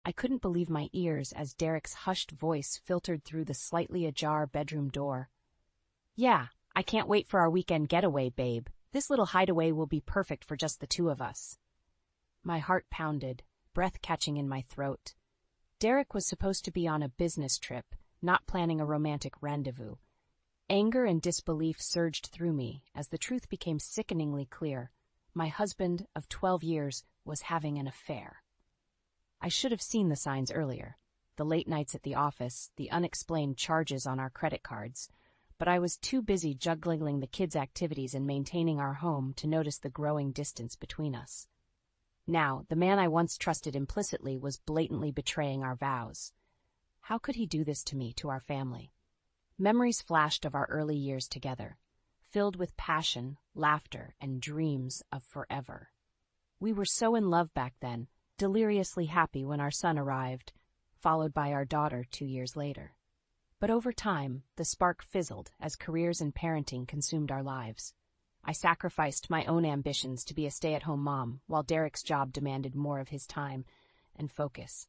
I couldn't believe my ears as Derek's hushed voice filtered through the slightly ajar bedroom door. "Yeah, I can't wait for our weekend getaway, babe. This little hideaway will be perfect for just the two of us." My heart pounded, breath catching in my throat. Derek was supposed to be on a business trip, not planning a romantic rendezvous. Anger and disbelief surged through me as the truth became sickeningly clear. My husband of 12 years was having an affair. I should have seen the signs earlier. The late nights at the office, the unexplained charges on our credit cards. But I was too busy juggling the kids' activities and maintaining our home to notice the growing distance between us. Now, the man I once trusted implicitly was blatantly betraying our vows. How could he do this to me, to our family? Memories flashed of our early years together, filled with passion, laughter, and dreams of forever. We were so in love back then, deliriously happy when our son arrived, followed by our daughter 2 years later. But over time, the spark fizzled as careers and parenting consumed our lives. I sacrificed my own ambitions to be a stay-at-home mom, while Derek's job demanded more of his time and focus.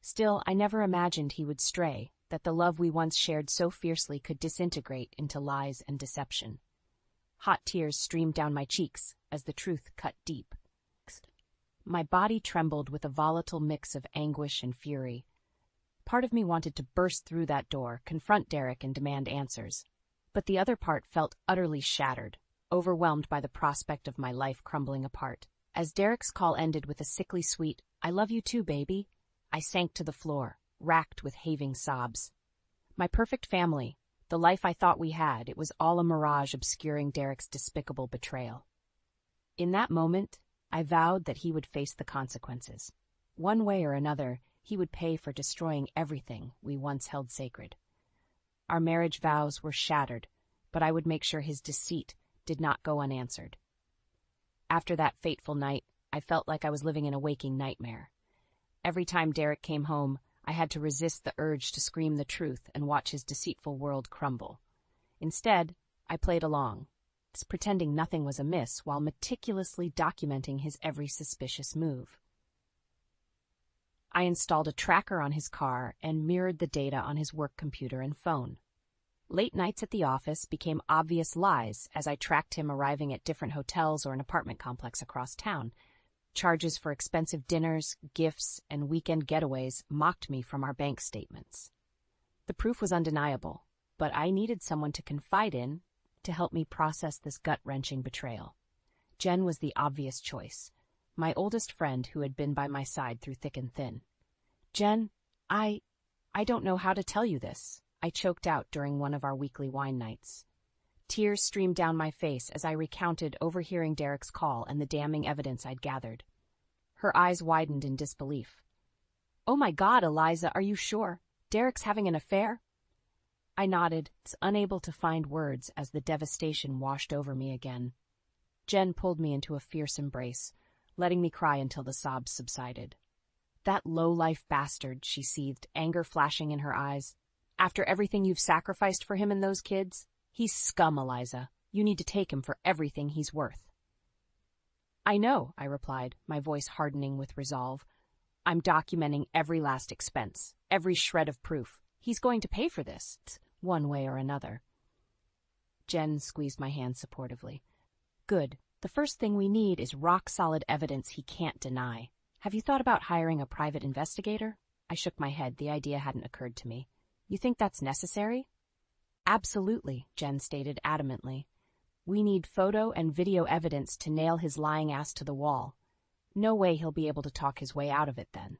Still, I never imagined he would stray, that the love we once shared so fiercely could disintegrate into lies and deception. Hot tears streamed down my cheeks as the truth cut deep. My body trembled with a volatile mix of anguish and fury. Part of me wanted to burst through that door, confront Derek, and demand answers. But the other part felt utterly shattered, overwhelmed by the prospect of my life crumbling apart. As Derek's call ended with a sickly sweet, "I love you too, baby," I sank to the floor, racked with having sobs. My perfect family, the life I thought we had, it was all a mirage obscuring Derek's despicable betrayal. In that moment, I vowed that he would face the consequences. One way or another, he would pay for destroying everything we once held sacred. Our marriage vows were shattered, but I would make sure his deceit did not go unanswered. After that fateful night, I felt like I was living in a waking nightmare. Every time Derek came home, I had to resist the urge to scream the truth and watch his deceitful world crumble. Instead, I played along, pretending nothing was amiss while meticulously documenting his every suspicious move. I installed a tracker on his car and mirrored the data on his work computer and phone. Late nights at the office became obvious lies as I tracked him arriving at different hotels or an apartment complex across town. Charges for expensive dinners, gifts, and weekend getaways mocked me from our bank statements. The proof was undeniable, but I needed someone to confide in to help me process this gut-wrenching betrayal. Jen was the obvious choice, my oldest friend who had been by my side through thick and thin. "Jen, I don't know how to tell you this," I choked out during one of our weekly wine nights. Tears streamed down my face as I recounted overhearing Derek's call and the damning evidence I'd gathered. Her eyes widened in disbelief. "Oh my God, Eliza, are you sure? Derek's having an affair?" I nodded, unable to find words as the devastation washed over me again. Jen pulled me into a fierce embrace, letting me cry until the sobs subsided. "That low-life bastard," she seethed, anger flashing in her eyes. "After everything you've sacrificed for him and those kids? He's scum, Eliza. You need to take him for everything he's worth." "I know," I replied, my voice hardening with resolve. "I'm documenting every last expense, every shred of proof. He's going to pay for this, one way or another." Jen squeezed my hand supportively. "Good. The first thing we need is rock-solid evidence he can't deny. Have you thought about hiring a private investigator?" I shook my head. The idea hadn't occurred to me. "You think that's necessary?" "Absolutely," Jen stated adamantly. "We need photo and video evidence to nail his lying ass to the wall. No way he'll be able to talk his way out of it then."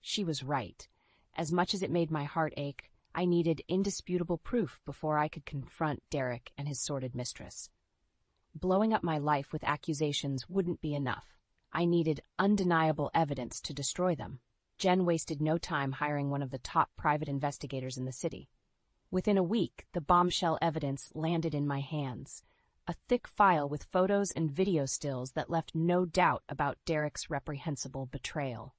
She was right. As much as it made my heart ache, I needed indisputable proof before I could confront Derek and his sordid mistress. Blowing up my life with accusations wouldn't be enough. I needed undeniable evidence to destroy them. Jen wasted no time hiring one of the top private investigators in the city. Within a week, the bombshell evidence landed in my hands, a thick file with photos and video stills that left no doubt about Derek's reprehensible betrayal.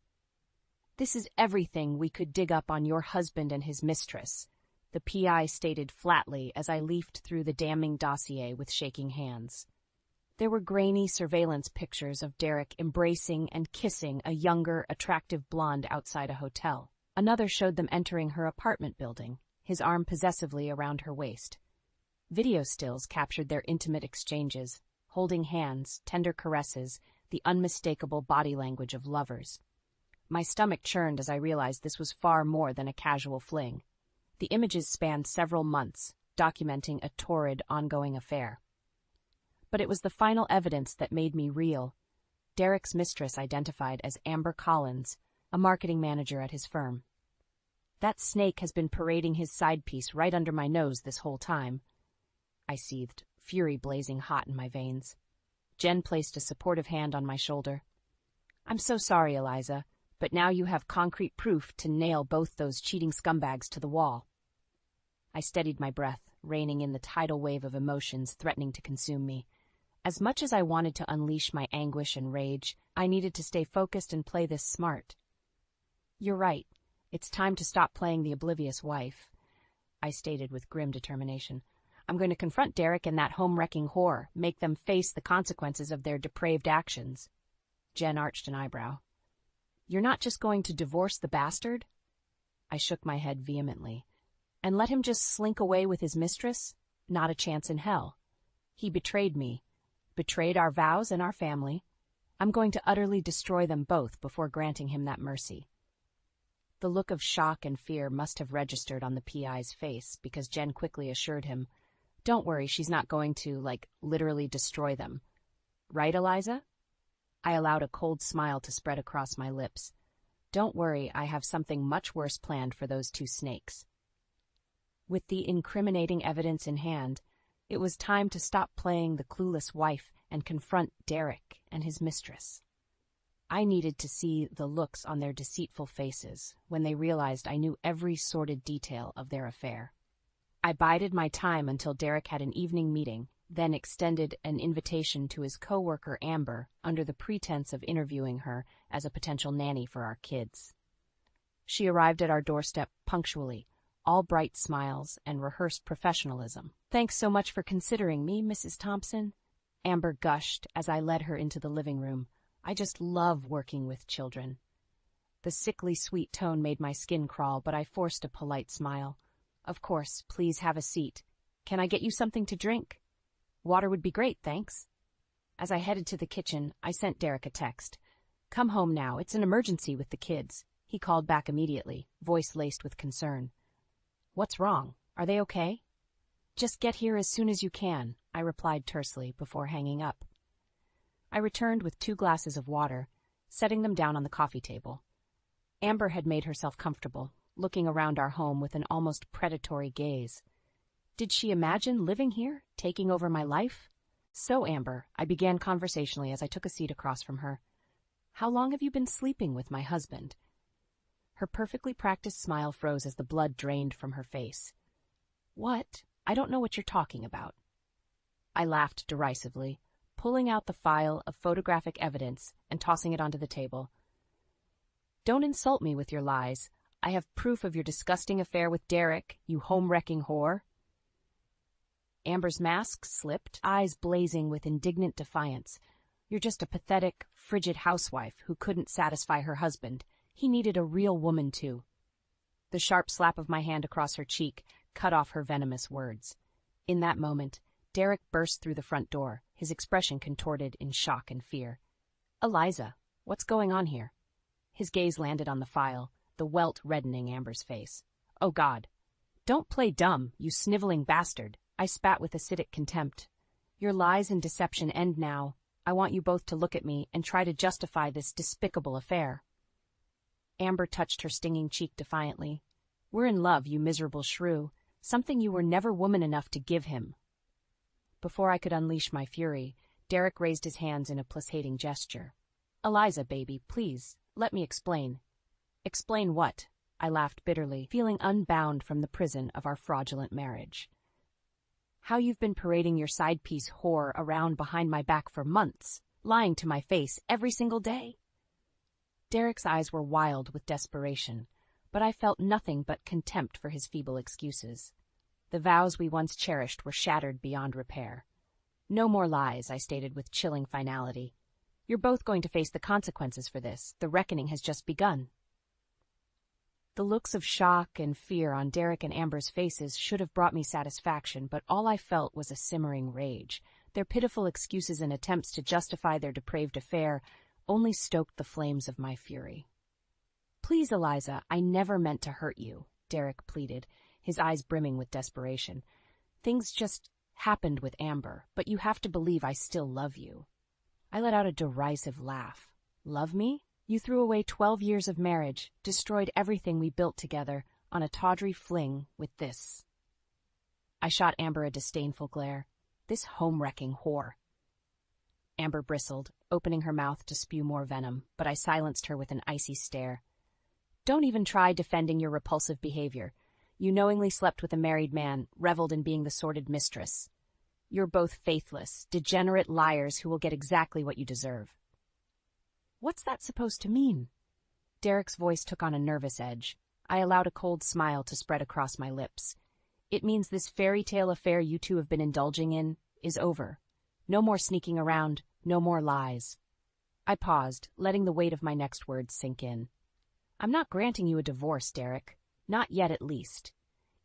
"This is everything we could dig up on your husband and his mistress," the PI stated flatly as I leafed through the damning dossier with shaking hands. There were grainy surveillance pictures of Derek embracing and kissing a younger, attractive blonde outside a hotel. Another showed them entering her apartment building, his arm possessively around her waist. Video stills captured their intimate exchanges, holding hands, tender caresses, the unmistakable body language of lovers. My stomach churned as I realized this was far more than a casual fling. The images spanned several months, documenting a torrid, ongoing affair. But it was the final evidence that made me reel. Derek's mistress identified as Amber Collins, a marketing manager at his firm. That snake has been parading his side piece right under my nose this whole time. I seethed, fury blazing hot in my veins. Jen placed a supportive hand on my shoulder. I'm so sorry, Eliza, but now you have concrete proof to nail both those cheating scumbags to the wall. I steadied my breath, reining in the tidal wave of emotions threatening to consume me. As much as I wanted to unleash my anguish and rage, I needed to stay focused and play this smart. You're right. It's time to stop playing the oblivious wife, I stated with grim determination. I'm going to confront Derek and that home-wrecking whore, make them face the consequences of their depraved actions. Jen arched an eyebrow. You're not just going to divorce the bastard? I shook my head vehemently. And let him just slink away with his mistress? Not a chance in hell. He betrayed me, betrayed our vows and our family. I'm going to utterly destroy them both before granting him that mercy. The look of shock and fear must have registered on the PI's face because Jen quickly assured him, Don't worry, she's not going to, literally destroy them. Right, Eliza? I allowed a cold smile to spread across my lips. Don't worry, I have something much worse planned for those two snakes. With the incriminating evidence in hand, it was time to stop playing the clueless wife and confront Derek and his mistress. I needed to see the looks on their deceitful faces when they realized I knew every sordid detail of their affair. I bided my time until Derek had an evening meeting, then extended an invitation to his co-worker Amber under the pretense of interviewing her as a potential nanny for our kids. She arrived at our doorstep punctually, all bright smiles and rehearsed professionalism. Thanks so much for considering me, Mrs. Thompson, Amber gushed as I led her into the living room. I just love working with children. The sickly sweet tone made my skin crawl, but I forced a polite smile. Of course, please have a seat. Can I get you something to drink? Water would be great, thanks. As I headed to the kitchen, I sent Derek a text. Come home now, it's an emergency with the kids. He called back immediately, voice laced with concern. What's wrong? Are they okay? Just get here as soon as you can, I replied tersely before hanging up. I returned with 2 glasses of water, setting them down on the coffee table. Amber had made herself comfortable, looking around our home with an almost predatory gaze. Did she imagine living here, taking over my life? So, Amber, I began conversationally as I took a seat across from her. How long have you been sleeping with my husband? Her perfectly practiced smile froze as the blood drained from her face. What? I don't know what you're talking about. I laughed derisively, pulling out the file of photographic evidence and tossing it onto the table. Don't insult me with your lies. I have proof of your disgusting affair with Derek, you home-wrecking whore. Amber's mask slipped, eyes blazing with indignant defiance. You're just a pathetic, frigid housewife who couldn't satisfy her husband. He needed a real woman, too. The sharp slap of my hand across her cheek cut off her venomous words. In that moment, Derek burst through the front door, his expression contorted in shock and fear. Eliza, what's going on here? His gaze landed on the file, the welt reddening Amber's face. Oh, God. Don't play dumb, you sniveling bastard, I spat with acidic contempt. Your lies and deception end now. I want you both to look at me and try to justify this despicable affair. Amber touched her stinging cheek defiantly. We're in love, you miserable shrew, something you were never woman enough to give him. Before I could unleash my fury, Derek raised his hands in a plus-hating gesture. Eliza, baby, please, let me explain. Explain what? I laughed bitterly, feeling unbound from the prison of our fraudulent marriage. How you've been parading your side-piece whore around behind my back for months, lying to my face every single day. Derek's eyes were wild with desperation, but I felt nothing but contempt for his feeble excuses. The vows we once cherished were shattered beyond repair. No more lies, I stated with chilling finality. You're both going to face the consequences for this. The reckoning has just begun. The looks of shock and fear on Derek and Amber's faces should have brought me satisfaction, but all I felt was a simmering rage. Their pitiful excuses and attempts to justify their depraved affair only stoked the flames of my fury. Please, Eliza, I never meant to hurt you, Derek pleaded, his eyes brimming with desperation. Things just happened with Amber, but you have to believe I still love you. I let out a derisive laugh. Love me? You threw away 12 years of marriage, destroyed everything we built together on a tawdry fling with this. I shot Amber a disdainful glare. This home-wrecking whore. Amber bristled, opening her mouth to spew more venom, but I silenced her with an icy stare. Don't even try defending your repulsive behavior. You knowingly slept with a married man, reveled in being the sordid mistress. You're both faithless, degenerate liars who will get exactly what you deserve. What's that supposed to mean? Derek's voice took on a nervous edge. I allowed a cold smile to spread across my lips. It means this fairy tale affair you two have been indulging in is over. No more sneaking around, no more lies. I paused, letting the weight of my next words sink in. I'm not granting you a divorce, Derek. Not yet, at least.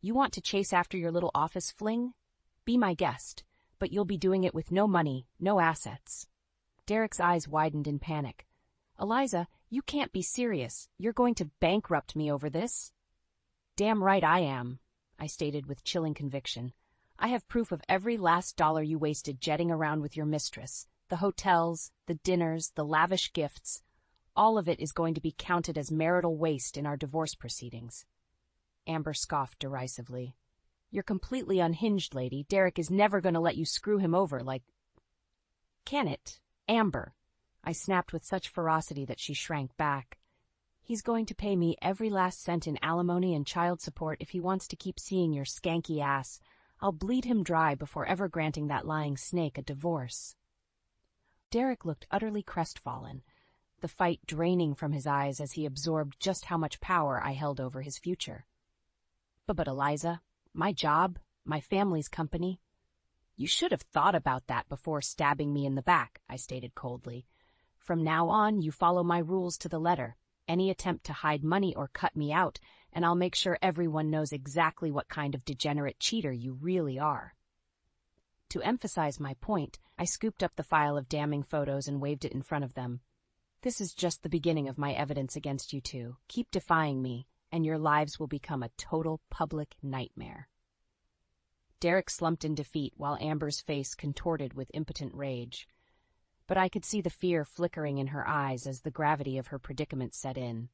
You want to chase after your little office fling? Be my guest, but you'll be doing it with no money, no assets. Derek's eyes widened in panic. Eliza, you can't be serious. You're going to bankrupt me over this? Damn right I am, I stated with chilling conviction. I have proof of every last dollar you wasted jetting around with your mistress. The hotels, the dinners, the lavish gifts. All of it is going to be counted as marital waste in our divorce proceedings. Amber scoffed derisively. You're completely unhinged, lady. Derek is never going to let you screw him over like... Can it? Amber. I snapped with such ferocity that she shrank back. He's going to pay me every last cent in alimony and child support if he wants to keep seeing your skanky ass. I'll bleed him dry before ever granting that lying snake a divorce. Derek looked utterly crestfallen, the fight draining from his eyes as he absorbed just how much power I held over his future. But Eliza, my job, my family's company. You should have thought about that before stabbing me in the back, I stated coldly. From now on, you follow my rules to the letter. Any attempt to hide money or cut me out, and I'll make sure everyone knows exactly what kind of degenerate cheater you really are. To emphasize my point, I scooped up the file of damning photos and waved it in front of them. This is just the beginning of my evidence against you two. Keep defying me, and your lives will become a total public nightmare. Derek slumped in defeat while Amber's face contorted with impotent rage. But I could see the fear flickering in her eyes as the gravity of her predicament set in.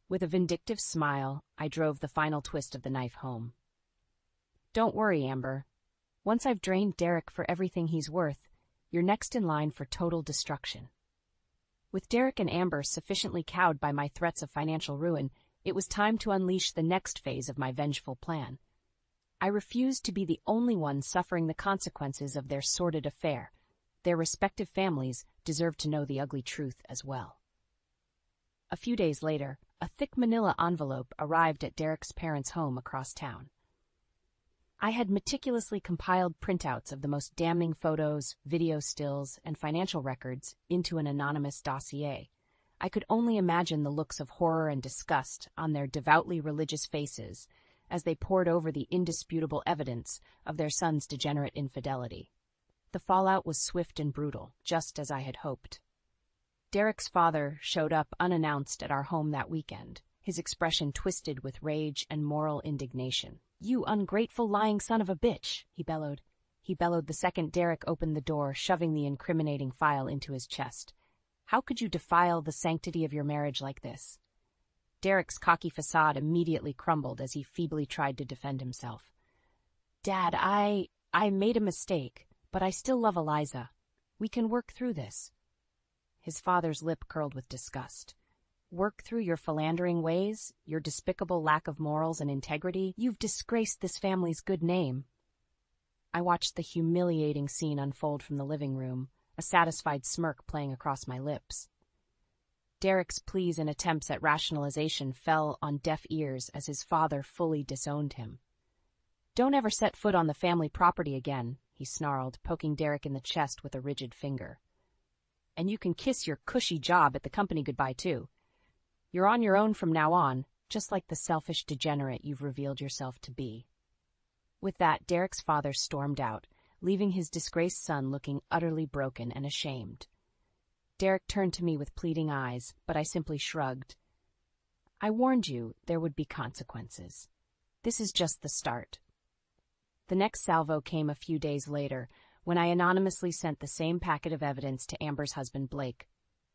With a vindictive smile, I drove the final twist of the knife home. Don't worry, Amber. Once I've drained Derek for everything he's worth, you're next in line for total destruction. With Derek and Amber sufficiently cowed by my threats of financial ruin, it was time to unleash the next phase of my vengeful plan. I refused to be the only one suffering the consequences of their sordid affair. Their respective families deserved to know the ugly truth as well. A few days later, a thick manila envelope arrived at Derek's parents' home across town. I had meticulously compiled printouts of the most damning photos, video stills, and financial records into an anonymous dossier. I could only imagine the looks of horror and disgust on their devoutly religious faces as they pored over the indisputable evidence of their son's degenerate infidelity. The fallout was swift and brutal, just as I had hoped. Derek's father showed up unannounced at our home that weekend, his expression twisted with rage and moral indignation. You ungrateful lying son of a bitch, he bellowed. He bellowed the second Derek opened the door, shoving the incriminating file into his chest. How could you defile the sanctity of your marriage like this? Derek's cocky facade immediately crumbled as he feebly tried to defend himself. Dad, I made a mistake, but I still love Eliza. We can work through this. His father's lip curled with disgust. Work through your philandering ways, your despicable lack of morals and integrity? You've disgraced this family's good name. I watched the humiliating scene unfold from the living room, a satisfied smirk playing across my lips. Derek's pleas and attempts at rationalization fell on deaf ears as his father fully disowned him. Don't ever set foot on the family property again, he snarled, poking Derek in the chest with a rigid finger. "And you can kiss your cushy job at the company goodbye, too. You're on your own from now on, just like the selfish degenerate you've revealed yourself to be." With that, Derek's father stormed out, leaving his disgraced son looking utterly broken and ashamed. Derek turned to me with pleading eyes, but I simply shrugged. "I warned you there would be consequences. This is just the start." The next salvo came a few days later, when I anonymously sent the same packet of evidence to Amber's husband, Blake.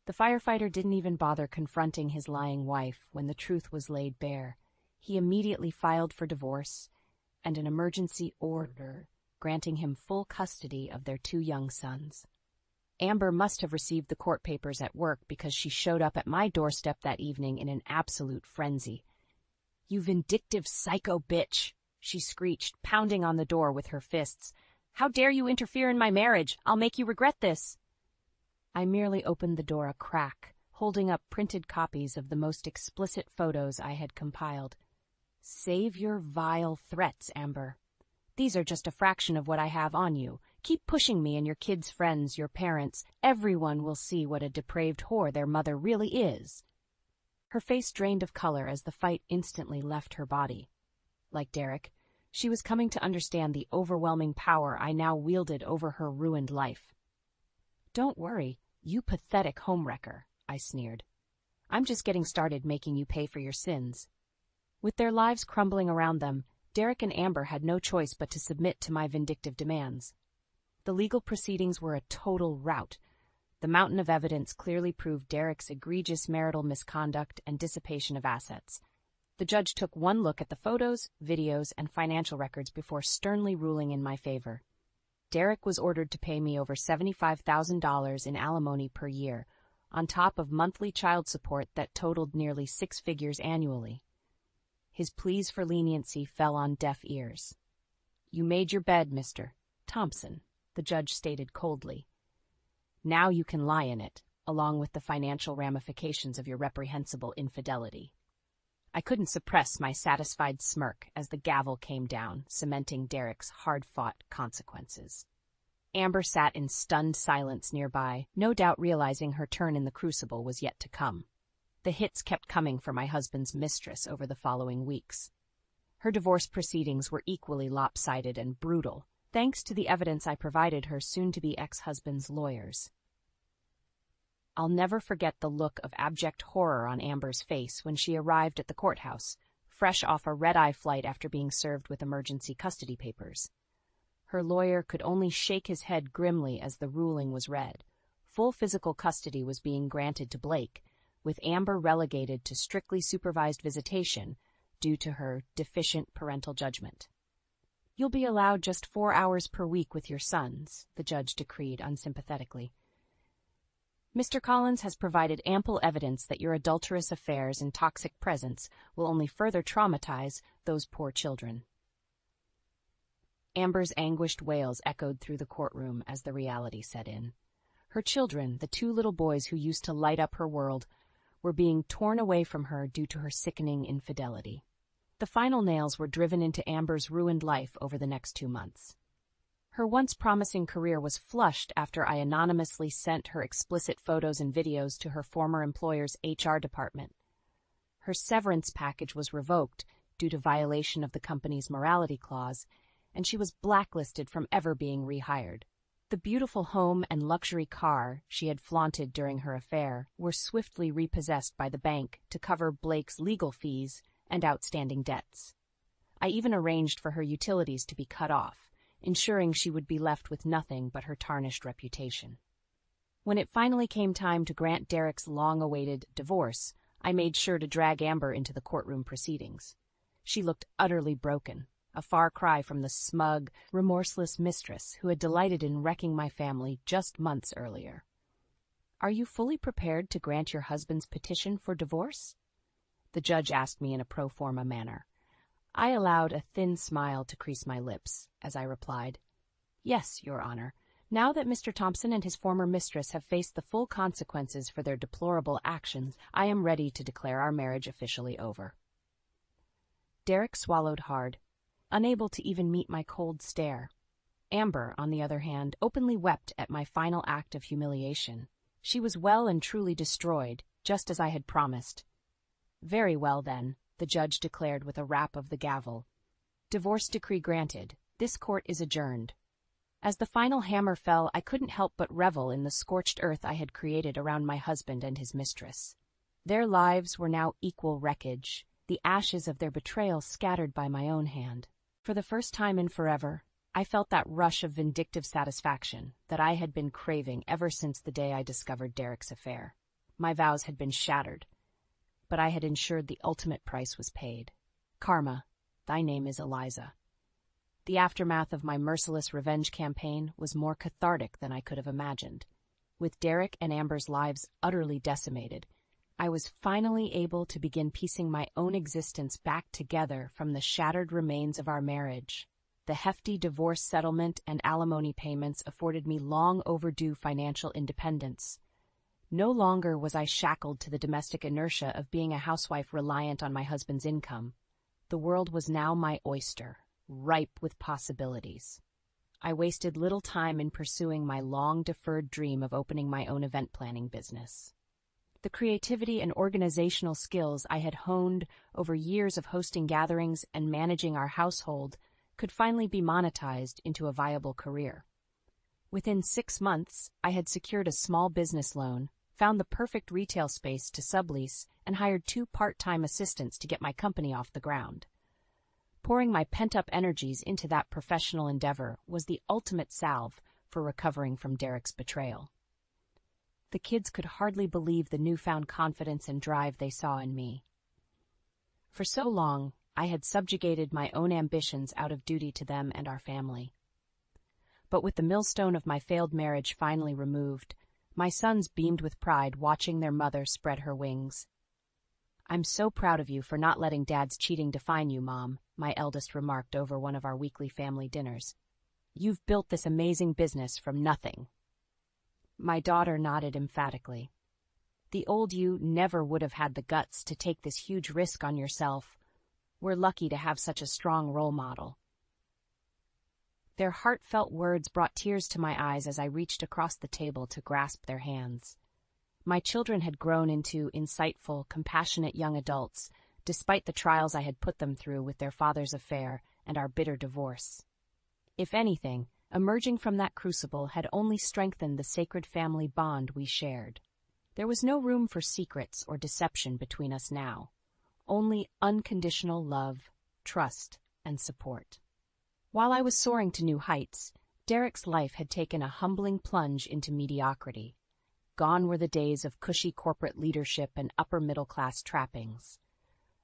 The firefighter didn't even bother confronting his lying wife when the truth was laid bare. He immediately filed for divorce and an emergency order granting him full custody of their 2 young sons. Amber must have received the court papers at work because she showed up at my doorstep that evening in an absolute frenzy. "You vindictive psycho bitch," she screeched, pounding on the door with her fists. "How dare you interfere in my marriage? I'll make you regret this." I merely opened the door a crack, holding up printed copies of the most explicit photos I had compiled. "Save your vile threats, Amber. These are just a fraction of what I have on you. Keep pushing me and your kids' friends, your parents. Everyone will see what a depraved whore their mother really is." Her face drained of color as the fight instantly left her body. Like Derek, she was coming to understand the overwhelming power I now wielded over her ruined life. "Don't worry, you pathetic homewrecker," I sneered. "I'm just getting started making you pay for your sins." With their lives crumbling around them, Derek and Amber had no choice but to submit to my vindictive demands. The legal proceedings were a total rout. The mountain of evidence clearly proved Derek's egregious marital misconduct and dissipation of assets. The judge took one look at the photos, videos, and financial records before sternly ruling in my favor. Derek was ordered to pay me over $75,000 in alimony per year, on top of monthly child support that totaled nearly 6 figures annually. His pleas for leniency fell on deaf ears. "You made your bed, Mr. Thompson," the judge stated coldly. "Now you can lie in it, along with the financial ramifications of your reprehensible infidelity." I couldn't suppress my satisfied smirk as the gavel came down, cementing Derek's hard-fought consequences. Amber sat in stunned silence nearby, no doubt realizing her turn in the crucible was yet to come. The hits kept coming for my husband's mistress over the following weeks. Her divorce proceedings were equally lopsided and brutal, thanks to the evidence I provided her soon-to-be ex-husband's lawyers. I'll never forget the look of abject horror on Amber's face when she arrived at the courthouse, fresh off a red-eye flight after being served with emergency custody papers. Her lawyer could only shake his head grimly as the ruling was read. Full physical custody was being granted to Blake, with Amber relegated to strictly supervised visitation due to her deficient parental judgment. "You'll be allowed just 4 hours per week with your sons," the judge decreed unsympathetically. "Mr. Collins has provided ample evidence that your adulterous affairs and toxic presence will only further traumatize those poor children." Amber's anguished wails echoed through the courtroom as the reality set in. Her children, the 2 little boys who used to light up her world, were being torn away from her due to her sickening infidelity. The final nails were driven into Amber's ruined life over the next 2 months. Her once promising career was flushed after I anonymously sent her explicit photos and videos to her former employer's HR department. Her severance package was revoked due to violation of the company's morality clause, and she was blacklisted from ever being rehired. The beautiful home and luxury car she had flaunted during her affair were swiftly repossessed by the bank to cover Blake's legal fees and outstanding debts. I even arranged for her utilities to be cut off, ensuring she would be left with nothing but her tarnished reputation. When it finally came time to grant Derek's long-awaited divorce, I made sure to drag Amber into the courtroom proceedings. She looked utterly broken, a far cry from the smug, remorseless mistress who had delighted in wrecking my family just months earlier. "Are you fully prepared to grant your husband's petition for divorce?" the judge asked me in a pro forma manner. I allowed a thin smile to crease my lips as I replied, "Yes, Your Honor. Now that Mr. Thompson and his former mistress have faced the full consequences for their deplorable actions, I am ready to declare our marriage officially over." Derek swallowed hard, unable to even meet my cold stare. Amber, on the other hand, openly wept at my final act of humiliation. She was well and truly destroyed, just as I had promised. "Very well, then," the judge declared with a rap of the gavel. "Divorce decree granted. This court is adjourned." As the final hammer fell, I couldn't help but revel in the scorched earth I had created around my husband and his mistress. Their lives were now equal wreckage, the ashes of their betrayal scattered by my own hand. For the first time in forever, I felt that rush of vindictive satisfaction that I had been craving ever since the day I discovered Derek's affair. My vows had been shattered, but I had ensured the ultimate price was paid. Karma, thy name is Eliza. The aftermath of my merciless revenge campaign was more cathartic than I could have imagined. With Derek and Amber's lives utterly decimated, I was finally able to begin piecing my own existence back together from the shattered remains of our marriage. The hefty divorce settlement and alimony payments afforded me long overdue financial independence. No longer was I shackled to the domestic inertia of being a housewife reliant on my husband's income. The world was now my oyster, ripe with possibilities. I wasted little time in pursuing my long-deferred dream of opening my own event planning business. The creativity and organizational skills I had honed over years of hosting gatherings and managing our household could finally be monetized into a viable career. Within 6 months, I had secured a small business loan, found the perfect retail space to sublease, and hired 2 part-time assistants to get my company off the ground. Pouring my pent-up energies into that professional endeavor was the ultimate salve for recovering from Derek's betrayal. The kids could hardly believe the newfound confidence and drive they saw in me. For so long, I had subjugated my own ambitions out of duty to them and our family. But with the millstone of my failed marriage finally removed, my sons beamed with pride watching their mother spread her wings. "I'm so proud of you for not letting Dad's cheating define you, Mom," my eldest remarked over one of our weekly family dinners. "You've built this amazing business from nothing." My daughter nodded emphatically. "The old you never would have had the guts to take this huge risk on yourself. We're lucky to have such a strong role model." Their heartfelt words brought tears to my eyes as I reached across the table to grasp their hands. My children had grown into insightful, compassionate young adults, despite the trials I had put them through with their father's affair and our bitter divorce. If anything, emerging from that crucible had only strengthened the sacred family bond we shared. There was no room for secrets or deception between us now, only unconditional love, trust, and support. While I was soaring to new heights, Derek's life had taken a humbling plunge into mediocrity. Gone were the days of cushy corporate leadership and upper-middle-class trappings.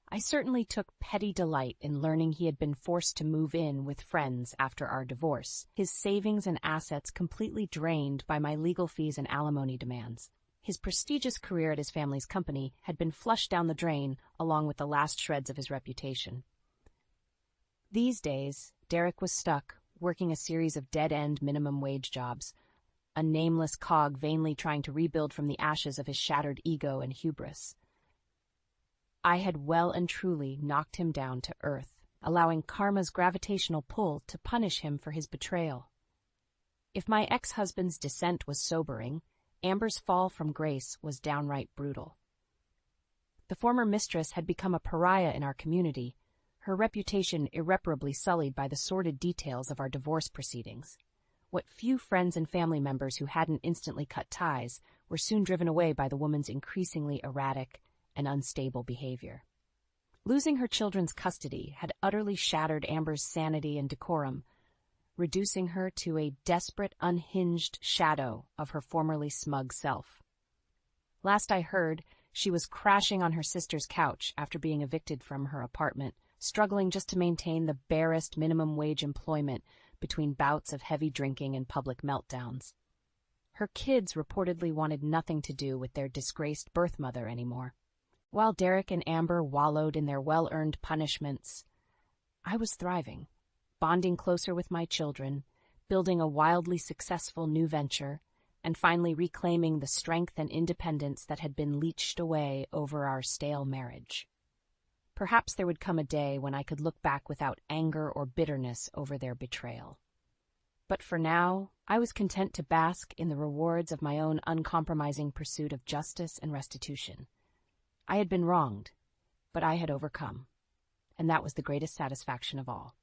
I certainly took petty delight in learning he had been forced to move in with friends after our divorce, his savings and assets completely drained by my legal fees and alimony demands. His prestigious career at his family's company had been flushed down the drain along with the last shreds of his reputation. These days, Derek was stuck, working a series of dead-end minimum wage jobs, a nameless cog vainly trying to rebuild from the ashes of his shattered ego and hubris. I had well and truly knocked him down to earth, allowing karma's gravitational pull to punish him for his betrayal. If my ex-husband's descent was sobering, Amber's fall from grace was downright brutal. The former mistress had become a pariah in our community, her reputation irreparably sullied by the sordid details of our divorce proceedings. What few friends and family members who hadn't instantly cut ties were soon driven away by the woman's increasingly erratic and unstable behavior. Losing her children's custody had utterly shattered Amber's sanity and decorum, reducing her to a desperate, unhinged shadow of her formerly smug self. Last I heard, she was crashing on her sister's couch after being evicted from her apartment, struggling just to maintain the barest minimum wage employment between bouts of heavy drinking and public meltdowns. Her kids reportedly wanted nothing to do with their disgraced birth mother anymore. While Derek and Amber wallowed in their well-earned punishments, I was thriving, bonding closer with my children, building a wildly successful new venture, and finally reclaiming the strength and independence that had been leached away over our stale marriage. Perhaps there would come a day when I could look back without anger or bitterness over their betrayal. But for now, I was content to bask in the rewards of my own uncompromising pursuit of justice and restitution. I had been wronged, but I had overcome, and that was the greatest satisfaction of all.